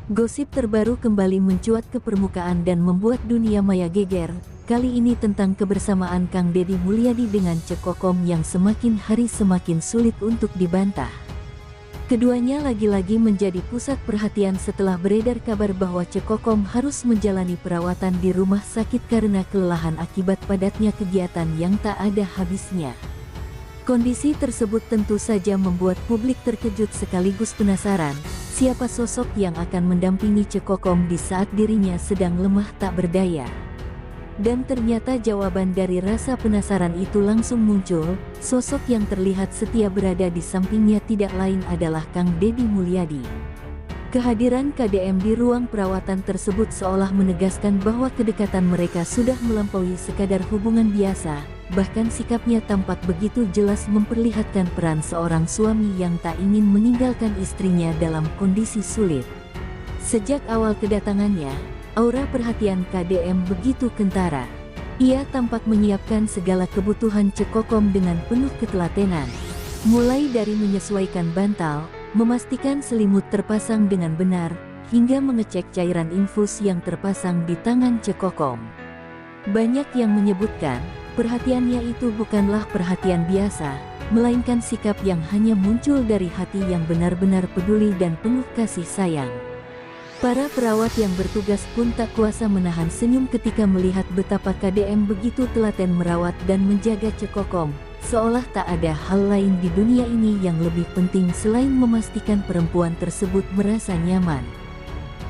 Gosip terbaru kembali mencuat ke permukaan dan membuat dunia maya geger. Kali ini tentang kebersamaan Kang Deddy Mulyadi dengan Cek Kokom yang semakin hari semakin sulit untuk dibantah. Keduanya lagi-lagi menjadi pusat perhatian setelah beredar kabar bahwa Cek Kokom harus menjalani perawatan di rumah sakit karena kelelahan akibat padatnya kegiatan yang tak ada habisnya. Kondisi tersebut tentu saja membuat publik terkejut sekaligus penasaran, siapa sosok yang akan mendampingi Cek Kokom di saat dirinya sedang lemah tak berdaya. Dan ternyata jawaban dari rasa penasaran itu langsung muncul, sosok yang terlihat setia berada di sampingnya tidak lain adalah Kang Deddy Mulyadi. Kehadiran KDM di ruang perawatan tersebut seolah menegaskan bahwa kedekatan mereka sudah melampaui sekadar hubungan biasa. Bahkan sikapnya tampak begitu jelas memperlihatkan peran seorang suami yang tak ingin meninggalkan istrinya dalam kondisi sulit. Sejak awal kedatangannya, aura perhatian KDM begitu kentara. Ia tampak menyiapkan segala kebutuhan Cek Kokom dengan penuh ketelatenan. Mulai dari menyesuaikan bantal, memastikan selimut terpasang dengan benar, hingga mengecek cairan infus yang terpasang di tangan Cek Kokom. Banyak yang menyebutkan, perhatiannya itu bukanlah perhatian biasa, melainkan sikap yang hanya muncul dari hati yang benar-benar peduli dan penuh kasih sayang. Para perawat yang bertugas pun tak kuasa menahan senyum ketika melihat betapa KDM begitu telaten merawat dan menjaga Cek Kokom, seolah tak ada hal lain di dunia ini yang lebih penting selain memastikan perempuan tersebut merasa nyaman.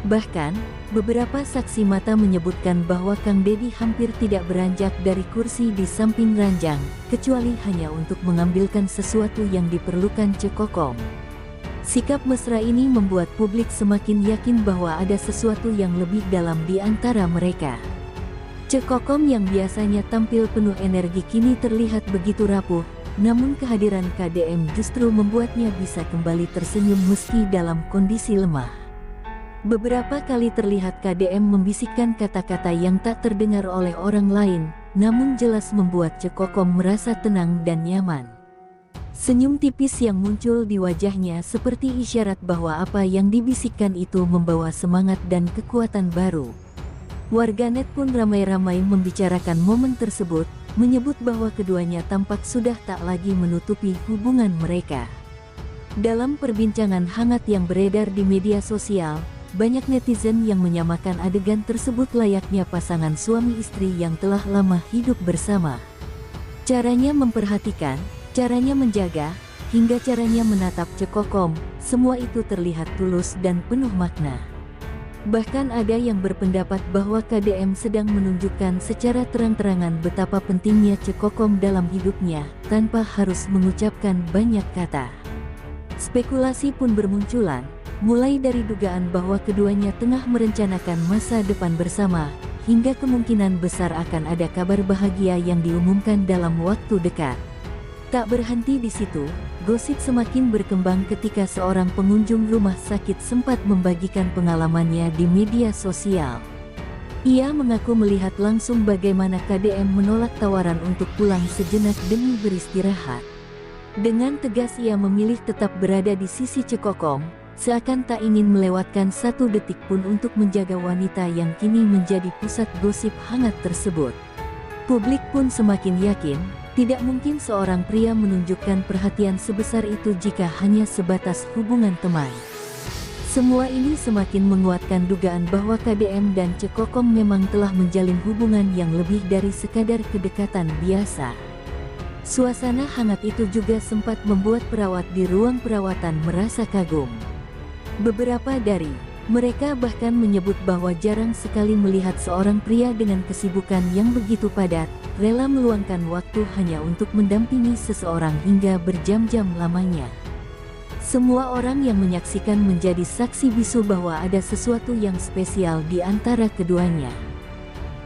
Bahkan, beberapa saksi mata menyebutkan bahwa Kang Deddy hampir tidak beranjak dari kursi di samping ranjang, kecuali hanya untuk mengambilkan sesuatu yang diperlukan Cek Kokom. Sikap mesra ini membuat publik semakin yakin bahwa ada sesuatu yang lebih dalam di antara mereka. Cek Kokom yang biasanya tampil penuh energi kini terlihat begitu rapuh, namun kehadiran KDM justru membuatnya bisa kembali tersenyum meski dalam kondisi lemah. Beberapa kali terlihat KDM membisikkan kata-kata yang tak terdengar oleh orang lain, namun jelas membuat Cek Kokom merasa tenang dan nyaman. Senyum tipis yang muncul di wajahnya seperti isyarat bahwa apa yang dibisikkan itu membawa semangat dan kekuatan baru. Warganet pun ramai-ramai membicarakan momen tersebut, menyebut bahwa keduanya tampak sudah tak lagi menutupi hubungan mereka. Dalam perbincangan hangat yang beredar di media sosial, banyak netizen yang menyamakan adegan tersebut layaknya pasangan suami istri yang telah lama hidup bersama. Caranya memperhatikan, caranya menjaga, hingga caranya menatap Cek Kokom, semua itu terlihat tulus dan penuh makna. Bahkan ada yang berpendapat bahwa KDM sedang menunjukkan secara terang-terangan betapa pentingnya Cek Kokom dalam hidupnya, tanpa harus mengucapkan banyak kata. Spekulasi pun bermunculan, mulai dari dugaan bahwa keduanya tengah merencanakan masa depan bersama, hingga kemungkinan besar akan ada kabar bahagia yang diumumkan dalam waktu dekat. Tak berhenti di situ, gosip semakin berkembang ketika seorang pengunjung rumah sakit sempat membagikan pengalamannya di media sosial. Ia mengaku melihat langsung bagaimana KDM menolak tawaran untuk pulang sejenak demi beristirahat. Dengan tegas ia memilih tetap berada di sisi Cek Kokom, seakan tak ingin melewatkan satu detik pun untuk menjaga wanita yang kini menjadi pusat gosip hangat tersebut. Publik pun semakin yakin, tidak mungkin seorang pria menunjukkan perhatian sebesar itu jika hanya sebatas hubungan teman. Semua ini semakin menguatkan dugaan bahwa KDM dan Cek Kokom memang telah menjalin hubungan yang lebih dari sekadar kedekatan biasa. Suasana hangat itu juga sempat membuat perawat di ruang perawatan merasa kagum. Beberapa dari mereka bahkan menyebut bahwa jarang sekali melihat seorang pria dengan kesibukan yang begitu padat, rela meluangkan waktu hanya untuk mendampingi seseorang hingga berjam-jam lamanya. Semua orang yang menyaksikan menjadi saksi bisu bahwa ada sesuatu yang spesial di antara keduanya.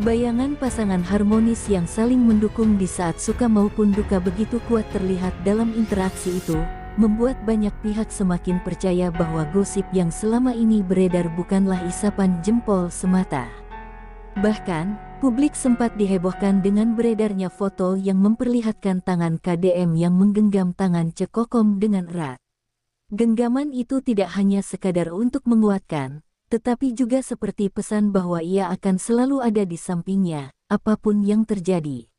Bayangan pasangan harmonis yang saling mendukung di saat suka maupun duka begitu kuat terlihat dalam interaksi itu, membuat banyak pihak semakin percaya bahwa gosip yang selama ini beredar bukanlah isapan jempol semata. Bahkan, publik sempat dihebohkan dengan beredarnya foto yang memperlihatkan tangan KDM yang menggenggam tangan Cek Kokom dengan erat. Genggaman itu tidak hanya sekadar untuk menguatkan, tetapi juga seperti pesan bahwa ia akan selalu ada di sampingnya, apapun yang terjadi.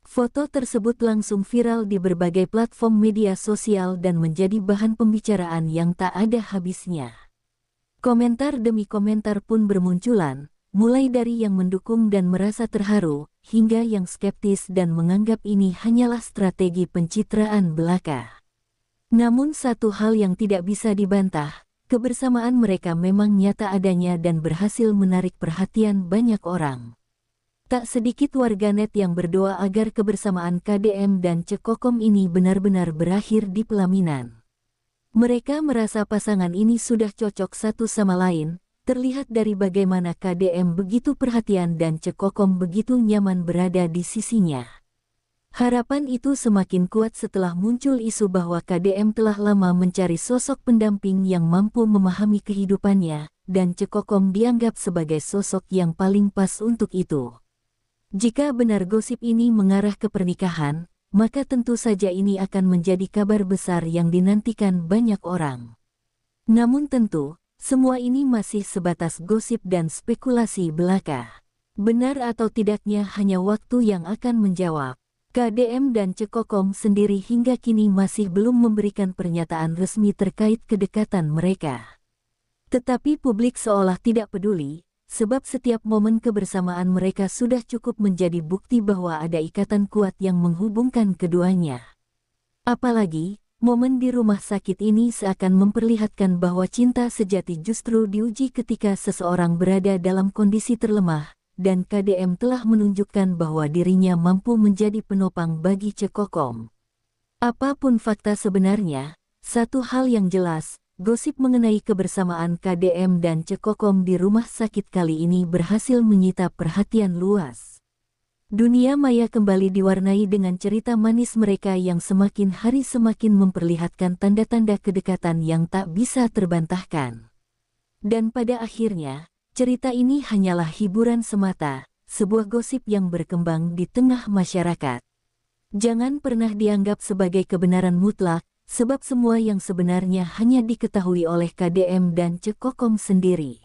Foto tersebut langsung viral di berbagai platform media sosial dan menjadi bahan pembicaraan yang tak ada habisnya. Komentar demi komentar pun bermunculan, mulai dari yang mendukung dan merasa terharu, hingga yang skeptis dan menganggap ini hanyalah strategi pencitraan belaka. Namun satu hal yang tidak bisa dibantah, kebersamaan mereka memang nyata adanya dan berhasil menarik perhatian banyak orang. Tak sedikit warganet yang berdoa agar kebersamaan KDM dan Cekokom ini benar-benar berakhir di pelaminan. Mereka merasa pasangan ini sudah cocok satu sama lain, terlihat dari bagaimana KDM begitu perhatian dan Cekokom begitu nyaman berada di sisinya. Harapan itu semakin kuat setelah muncul isu bahwa KDM telah lama mencari sosok pendamping yang mampu memahami kehidupannya, dan Cekokom dianggap sebagai sosok yang paling pas untuk itu. Jika benar gosip ini mengarah ke pernikahan, maka tentu saja ini akan menjadi kabar besar yang dinantikan banyak orang. Namun tentu, semua ini masih sebatas gosip dan spekulasi belaka. Benar atau tidaknya hanya waktu yang akan menjawab. KDM dan Cekokom sendiri hingga kini masih belum memberikan pernyataan resmi terkait kedekatan mereka. Tetapi publik seolah tidak peduli, sebab setiap momen kebersamaan mereka sudah cukup menjadi bukti bahwa ada ikatan kuat yang menghubungkan keduanya. Apalagi, momen di rumah sakit ini seakan memperlihatkan bahwa cinta sejati justru diuji ketika seseorang berada dalam kondisi terlemah, dan KDM telah menunjukkan bahwa dirinya mampu menjadi penopang bagi Cekokom. Apapun fakta sebenarnya, satu hal yang jelas, gosip mengenai kebersamaan KDM dan Cekokom di rumah sakit kali ini berhasil menyita perhatian luas. Dunia maya kembali diwarnai dengan cerita manis mereka yang semakin hari semakin memperlihatkan tanda-tanda kedekatan yang tak bisa terbantahkan. Dan pada akhirnya, cerita ini hanyalah hiburan semata, sebuah gosip yang berkembang di tengah masyarakat. Jangan pernah dianggap sebagai kebenaran mutlak, sebab semua yang sebenarnya hanya diketahui oleh KDM dan Cekokom sendiri.